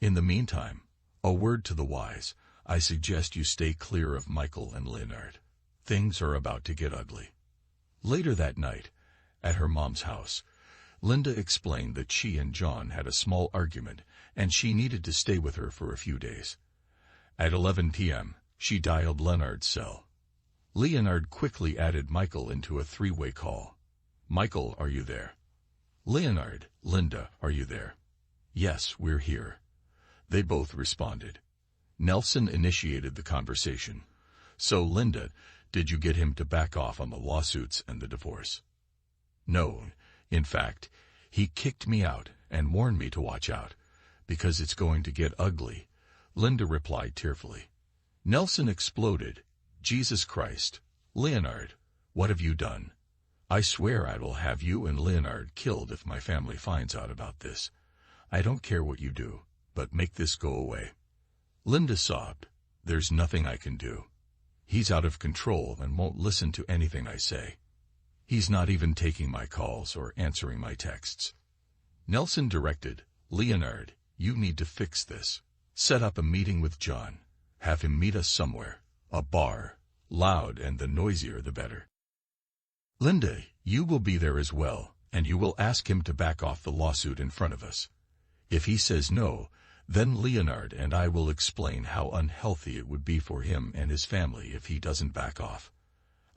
In the meantime, a word to the wise, I suggest you stay clear of Michael and Leonard. Things are about to get ugly. Later that night, at her mom's house, Linda explained that she and John had a small argument and she needed to stay with her for a few days. At 11 p.m., she dialed Leonard's cell. Leonard quickly added Michael into a three-way call. Michael, are you there? Leonard, Linda, are you there? Yes, we're here. They both responded. Nelson initiated the conversation. So, Linda, did you get him to back off on the lawsuits and the divorce? No. In fact, he kicked me out and warned me to watch out, because it's going to get ugly, Linda replied tearfully. Nelson exploded. Jesus Christ. Leonard, what have you done? I swear I will have you and Leonard killed if my family finds out about this. I don't care what you do, but make this go away. Linda sobbed. There's nothing I can do. He's out of control and won't listen to anything I say. He's not even taking my calls or answering my texts. Nelson directed, Leonard, you need to fix this. Set up a meeting with John. Have him meet us somewhere. A bar. Loud, and the noisier the better. Linda, you will be there as well, and you will ask him to back off the lawsuit in front of us. If he says no, then Leonard and I will explain how unhealthy it would be for him and his family if he doesn't back off.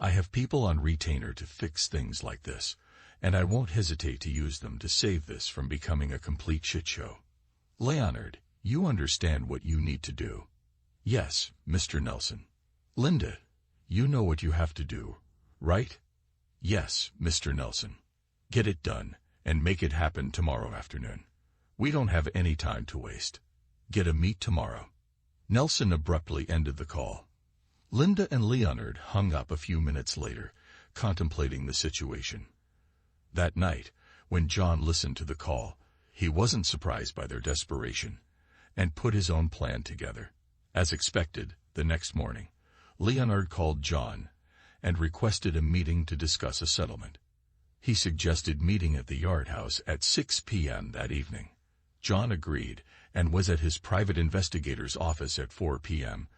I have people on retainer to fix things like this, and I won't hesitate to use them to save this from becoming a complete shit show. Leonard, you understand what you need to do. Yes, Mr. Nelson. Linda, you know what you have to do, right? Yes, Mr. Nelson. Get it done, and make it happen tomorrow afternoon. We don't have any time to waste. Get a meet tomorrow. Nelson abruptly ended the call. Linda and Leonard hung up a few minutes later, contemplating the situation. That night, when John listened to the call, he wasn't surprised by their desperation, and put his own plan together. As expected, the next morning, Leonard called John and requested a meeting to discuss a settlement. He suggested meeting at the Yard House at 6 p.m. that evening. John agreed and was at his private investigator's office at 4 p.m.,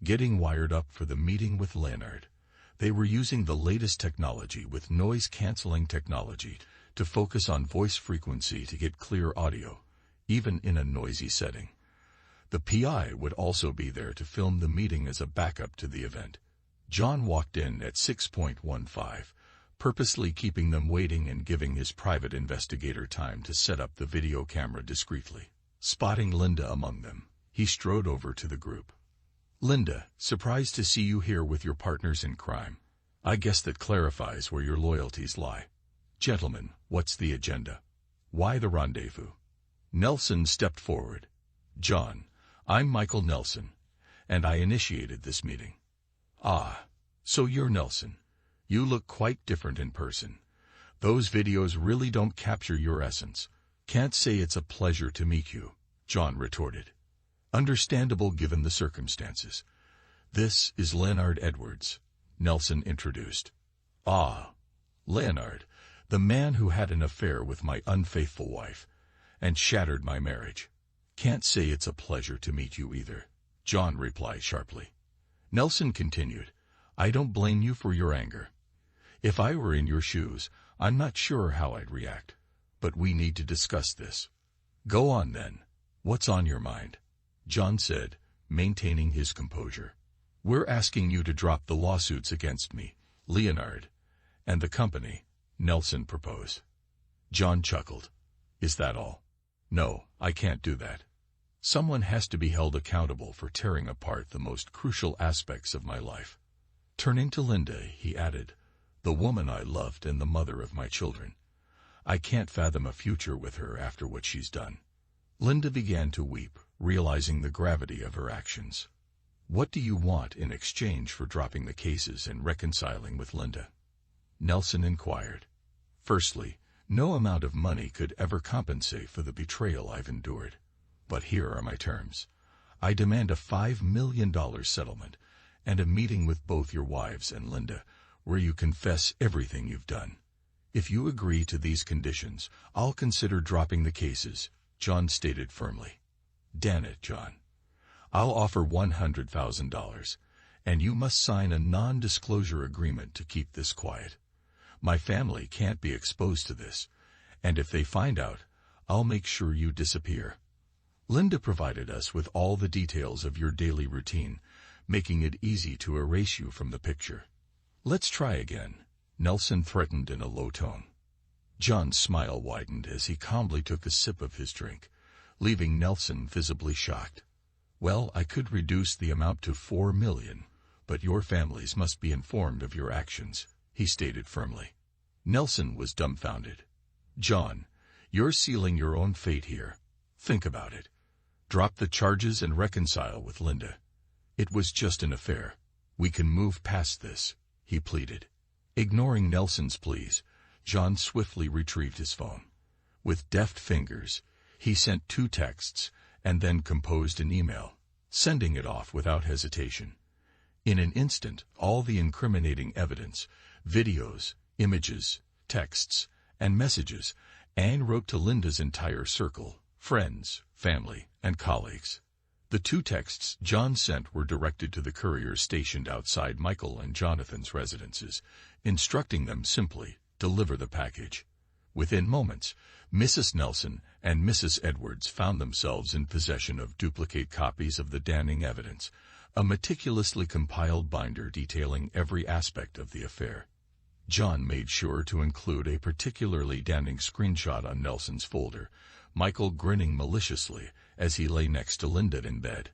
getting wired up for the meeting with Leonard. They were using the latest technology with noise-canceling technology to focus on voice frequency to get clear audio, even in a noisy setting. The PI would also be there to film the meeting as a backup to the event. John walked in at 6:15, purposely keeping them waiting and giving his private investigator time to set up the video camera discreetly. Spotting Linda among them, he strode over to the group. Linda, surprised to see you here with your partners in crime. I guess that clarifies where your loyalties lie. Gentlemen, what's the agenda? Why the rendezvous? Nelson stepped forward. John, I'm Michael Nelson, and I initiated this meeting. Ah, so you're Nelson. You look quite different in person. Those videos really don't capture your essence. Can't say it's a pleasure to meet you, John retorted. Understandable given the circumstances. This is Leonard Edwards, Nelson introduced. Ah, Leonard, the man who had an affair with my unfaithful wife and shattered my marriage. Can't say it's a pleasure to meet you either, John replied sharply. Nelson continued, I don't blame you for your anger. If I were in your shoes, I'm not sure how I'd react, but we need to discuss this. Go on then. What's on your mind? John said, maintaining his composure. We're asking you to drop the lawsuits against me, Leonard, and the company, Nelson proposed. John chuckled. Is that all? No, I can't do that. Someone has to be held accountable for tearing apart the most crucial aspects of my life. Turning to Linda, he added, the woman I loved and the mother of my children. I can't fathom a future with her after what she's done. Linda began to weep, realizing the gravity of her actions. What do you want in exchange for dropping the cases and reconciling with Linda? Nelson inquired. Firstly, no amount of money could ever compensate for the betrayal I've endured. But here are my terms. I demand a $5 million settlement and a meeting with both your wives and Linda, where you confess everything you've done. If you agree to these conditions, I'll consider dropping the cases, John stated firmly. Damn it, John. I'll offer $100,000, and you must sign a non-disclosure agreement to keep this quiet. My family can't be exposed to this, and if they find out, I'll make sure you disappear. Linda provided us with all the details of your daily routine, making it easy to erase you from the picture. Let's try again, Nelson threatened in a low tone. John's smile widened as he calmly took a sip of his drink, leaving Nelson visibly shocked. Well, I could reduce the amount to $4 million, but your families must be informed of your actions, he stated firmly. Nelson was dumbfounded. John, you're sealing your own fate here. Think about it. Drop the charges and reconcile with Linda. It was just an affair. We can move past this, he pleaded. Ignoring Nelson's pleas, John swiftly retrieved his phone. With deft fingers, he sent 2 texts and then composed an email, sending it off without hesitation. In an instant, all the incriminating evidence, videos, images, texts, and messages, Anne wrote to Linda's entire circle, friends, family, and colleagues. The 2 texts John sent were directed to the couriers stationed outside Michael and Jonathan's residences, instructing them simply, deliver the package. Within moments, Mrs. Nelson and Mrs. Edwards found themselves in possession of duplicate copies of the damning evidence, a meticulously compiled binder detailing every aspect of the affair. John made sure to include a particularly damning screenshot on Nelson's folder, Michael grinning maliciously as he lay next to Linda in bed.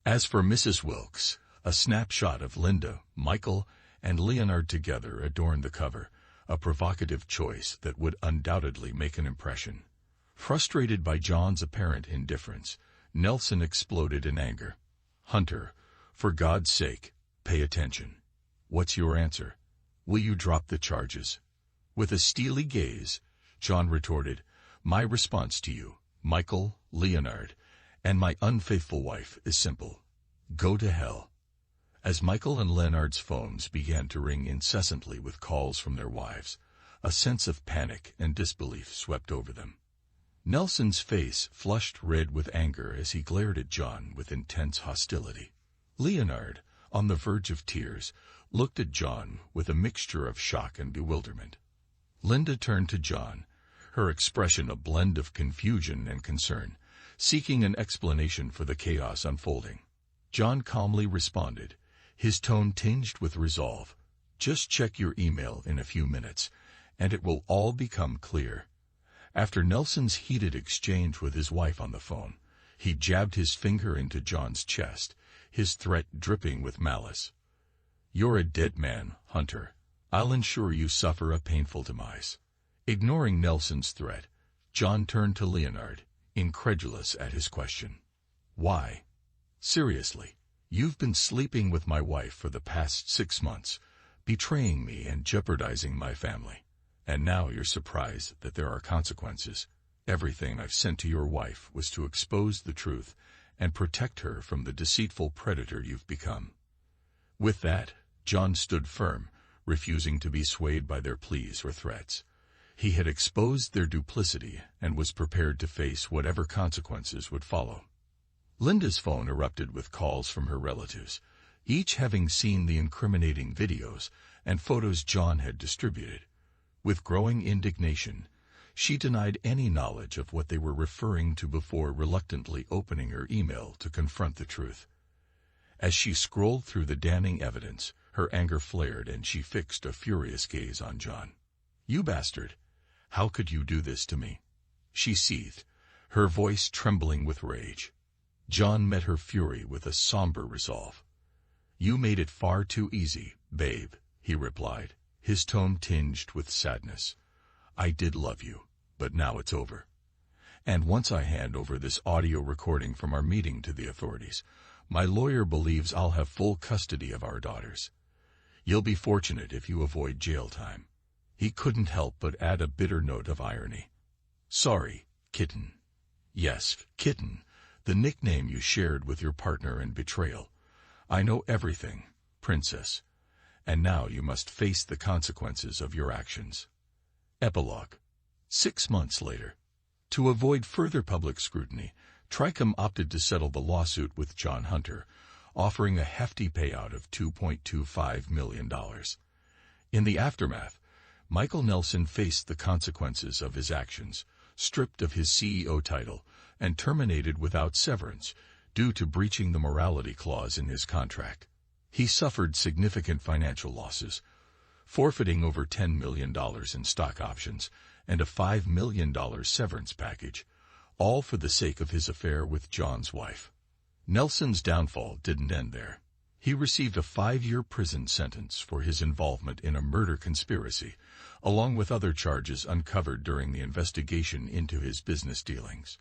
As for Mrs. Wilkes, a snapshot of Linda, Michael, and Leonard together adorned the cover, a provocative choice that would undoubtedly make an impression. Frustrated by John's apparent indifference, Nelson exploded in anger. Hunter, for God's sake, pay attention. What's your answer? Will you drop the charges? With a steely gaze, John retorted, my response to you, Michael, Leonard, and my unfaithful wife is simple. Go to hell. As Michael and Leonard's phones began to ring incessantly with calls from their wives, a sense of panic and disbelief swept over them. Nelson's face flushed red with anger as he glared at John with intense hostility. Leonard, on the verge of tears, looked at John with a mixture of shock and bewilderment. Linda turned to John, her expression a blend of confusion and concern, seeking an explanation for the chaos unfolding. John calmly responded, his tone tinged with resolve. Just check your email in a few minutes, and it will all become clear. After Nelson's heated exchange with his wife on the phone, he jabbed his finger into John's chest, his threat dripping with malice. You're a dead man, Hunter. I'll ensure you suffer a painful demise. Ignoring Nelson's threat, John turned to Leonard, incredulous at his question. Why? Seriously, you've been sleeping with my wife for the past 6 months, betraying me and jeopardizing my family. And now you're surprised that there are consequences. Everything I've sent to your wife was to expose the truth and protect her from the deceitful predator you've become." With that, John stood firm, refusing to be swayed by their pleas or threats. He had exposed their duplicity and was prepared to face whatever consequences would follow. Linda's phone erupted with calls from her relatives, each having seen the incriminating videos and photos John had distributed. With growing indignation, she denied any knowledge of what they were referring to before reluctantly opening her email to confront the truth. As she scrolled through the damning evidence, her anger flared and she fixed a furious gaze on John. "You bastard! How could you do this to me?" she seethed, her voice trembling with rage. John met her fury with a somber resolve. "You made it far too easy, babe," he replied, his tone tinged with sadness. "I did love you, but now it's over. And once I hand over this audio recording from our meeting to the authorities, my lawyer believes I'll have full custody of our daughters. You'll be fortunate if you avoid jail time." He couldn't help but add a bitter note of irony. "Sorry, kitten." "Yes, kitten, the nickname you shared with your partner in betrayal. I know everything, princess. And now you must face the consequences of your actions." Epilogue. 6 months later. To avoid further public scrutiny, Tricom opted to settle the lawsuit with John Hunter, offering a hefty payout of $2.25 million. In the aftermath, Michael Nelson faced the consequences of his actions, stripped of his CEO title, and terminated without severance due to breaching the morality clause in his contract. He suffered significant financial losses, forfeiting over $10 million in stock options and a $5 million severance package, all for the sake of his affair with John's wife. Nelson's downfall didn't end there. He received a 5-year prison sentence for his involvement in a murder conspiracy, along with other charges uncovered during the investigation into his business dealings.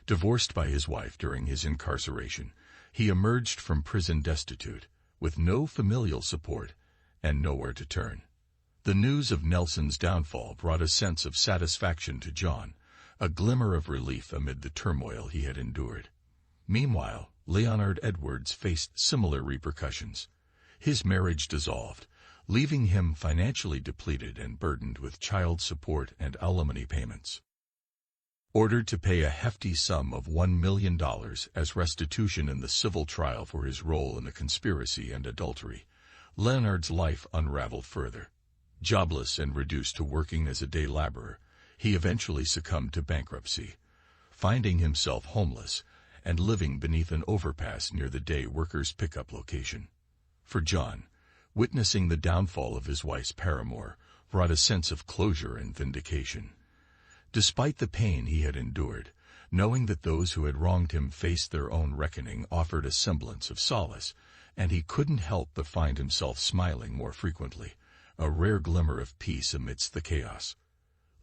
Divorced by his wife during his incarceration, he emerged from prison destitute, with no familial support and nowhere to turn. The news of Nelson's downfall brought a sense of satisfaction to John, a glimmer of relief amid the turmoil he had endured. Meanwhile, Leonard Edwards faced similar repercussions. His marriage dissolved, leaving him financially depleted and burdened with child support and alimony payments. Ordered to pay a hefty sum of $1 million as restitution in the civil trial for his role in the conspiracy and adultery, Leonard's life unraveled further. Jobless and reduced to working as a day laborer, he eventually succumbed to bankruptcy, finding himself homeless and living beneath an overpass near the day workers' pickup location. For John, witnessing the downfall of his wife's paramour brought a sense of closure and vindication. Despite the pain he had endured, knowing that those who had wronged him faced their own reckoning offered a semblance of solace, and he couldn't help but find himself smiling more frequently, a rare glimmer of peace amidst the chaos.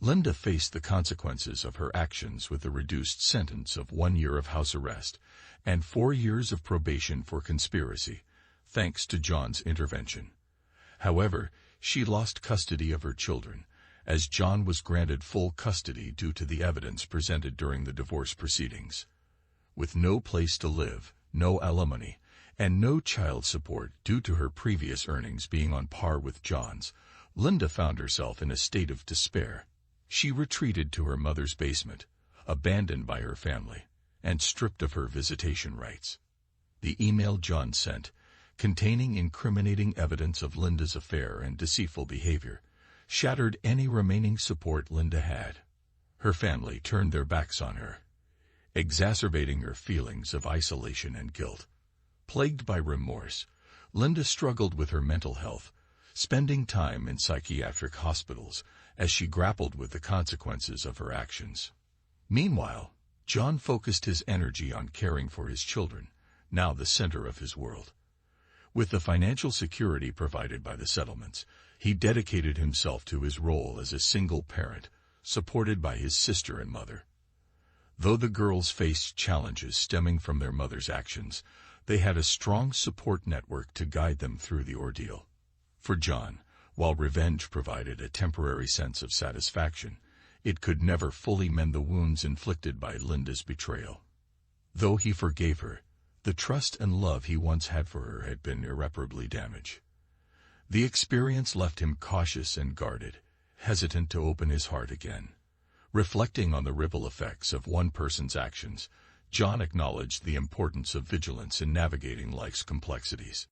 Linda faced the consequences of her actions with a reduced sentence of 1 year of house arrest and 4 years of probation for conspiracy, thanks to John's intervention. However, she lost custody of her children, as John was granted full custody due to the evidence presented during the divorce proceedings. With no place to live, no alimony, and no child support due to her previous earnings being on par with John's, Linda found herself in a state of despair. She retreated to her mother's basement, abandoned by her family, and stripped of her visitation rights. The email John sent, containing incriminating evidence of Linda's affair and deceitful behavior, shattered any remaining support Linda had. Her family turned their backs on her, exacerbating her feelings of isolation and guilt. Plagued by remorse, Linda struggled with her mental health, spending time in psychiatric hospitals as she grappled with the consequences of her actions. Meanwhile, John focused his energy on caring for his children, now the center of his world. With the financial security provided by the settlements, he dedicated himself to his role as a single parent, supported by his sister and mother. Though the girls faced challenges stemming from their mother's actions, they had a strong support network to guide them through the ordeal. For John, While revenge provided a temporary sense of satisfaction, it could never fully mend the wounds inflicted by Linda's betrayal. Though he forgave her, the trust and love he once had for her had been irreparably damaged. The experience left him cautious and guarded, hesitant to open his heart again. Reflecting on the ripple effects of one person's actions, John acknowledged the importance of vigilance in navigating life's complexities.